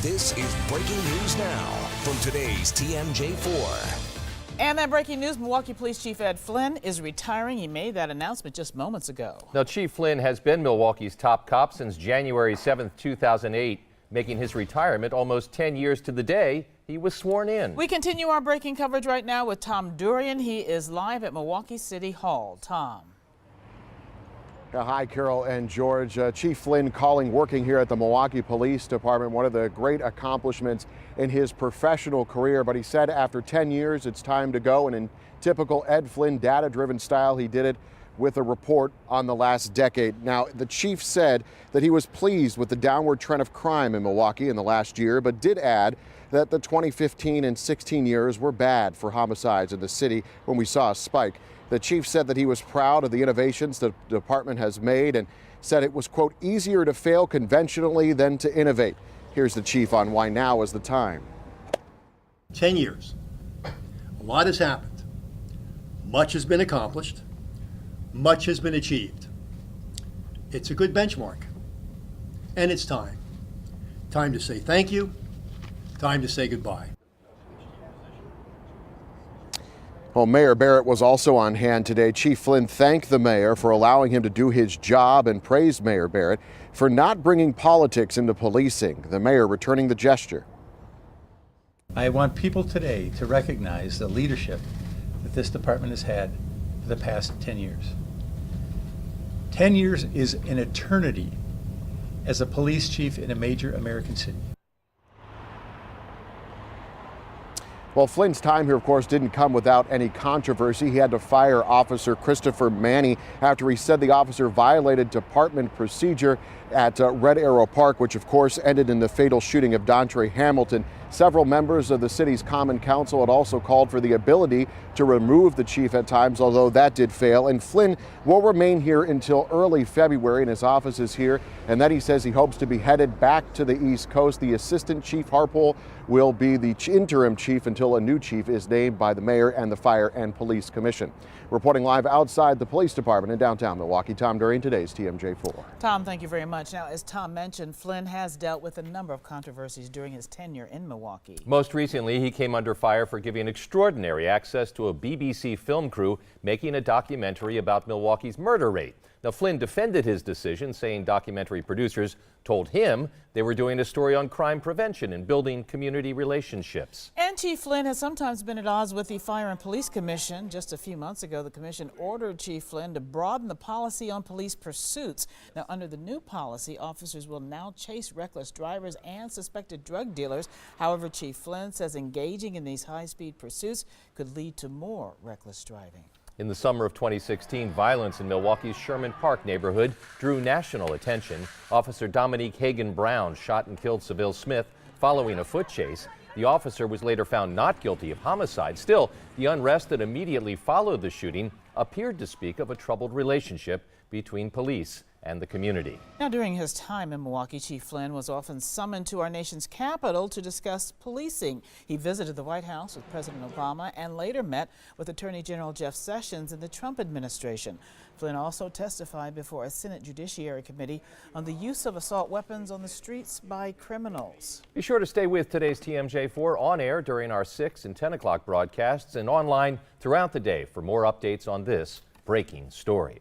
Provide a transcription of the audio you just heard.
This is breaking news now from today's TMJ4. And that breaking news, Milwaukee Police Chief Ed Flynn is retiring. He made that announcement just moments ago. Now, Chief Flynn has been Milwaukee's top cop since January 7th, 2008, making his retirement almost 10 years to the day he was sworn in. We continue our breaking coverage right now with Tom Durian. He is live at Milwaukee City Hall. Tom. Hi, Carol and George. Chief Flynn working here at the Milwaukee Police Department, one of the great accomplishments in his professional career. But he said after 10 years, it's time to go. And in typical Ed Flynn data-driven style, he did it with a report on the last decade. Now, the chief said that he was pleased with the downward trend of crime in Milwaukee in the last year, but did add that the 2015 and 16 years were bad for homicides in the city when we saw a spike. The chief said that he was proud of the innovations the department has made and said it was, quote, easier to fail conventionally than to innovate. Here's the chief on why now is the time. 10 years. A lot has happened. Much has been accomplished. Much has been achieved. It's a good benchmark. And it's time. Time to say thank you. Time to say goodbye. Well, Mayor Barrett was also on hand today. Chief Flynn thanked the mayor for allowing him to do his job and praised Mayor Barrett for not bringing politics into policing. The mayor returning the gesture. I want people today to recognize the leadership that this department has had for the past 10 years. 10 years is an eternity as a police chief in a major American city. Well, Flynn's time here, of course, didn't come without any controversy. He had to fire Officer Christopher Manny after he said the officer violated department procedure at Red Arrow Park, which, of course, ended in the fatal shooting of Dontre Hamilton. Several members of the city's Common Council had also called for the ability to remove the chief at times, although that did fail. And Flynn will remain here until early February, and his office is here. And then he says he hopes to be headed back to the East Coast. The Assistant Chief Harpole will be the interim chief until a new chief is named by the mayor and the Fire and Police Commission. Reporting live outside the police department in downtown Milwaukee, Tom Durian, today's TMJ4. Tom, thank you very much. Now, as Tom mentioned, Flynn has dealt with a number of controversies during his tenure in Milwaukee. Most recently, he came under fire for giving extraordinary access to a BBC film crew making a documentary about Milwaukee's murder rate. Now, Flynn defended his decision, saying documentary producers told him they were doing a story on crime prevention and building community relationships. And Chief Flynn has sometimes been at odds with the Fire and Police Commission. Just a few months ago, the commission ordered Chief Flynn to broaden the policy on police pursuits. Now, under the new policy, officers will now chase reckless drivers and suspected drug dealers. However, Chief Flynn says engaging in these high-speed pursuits could lead to more reckless driving. In the summer of 2016, violence in Milwaukee's Sherman Park neighborhood drew national attention. Officer Dominique Hagan Brown shot and killed Seville Smith following a foot chase. The officer was later found not guilty of homicide. Still, the unrest that immediately followed the shooting appeared to speak of a troubled relationship between police and the community. Now, during his time in Milwaukee, Chief Flynn was often summoned to our nation's capital to discuss policing. He visited the White House with President Obama and later met with Attorney General Jeff Sessions in the Trump administration. Flynn also testified before a Senate Judiciary Committee on the use of assault weapons on the streets by criminals. Be sure to stay with today's TMJ4 on air during our 6 and 10 o'clock broadcasts and online throughout the day for more updates on this breaking story.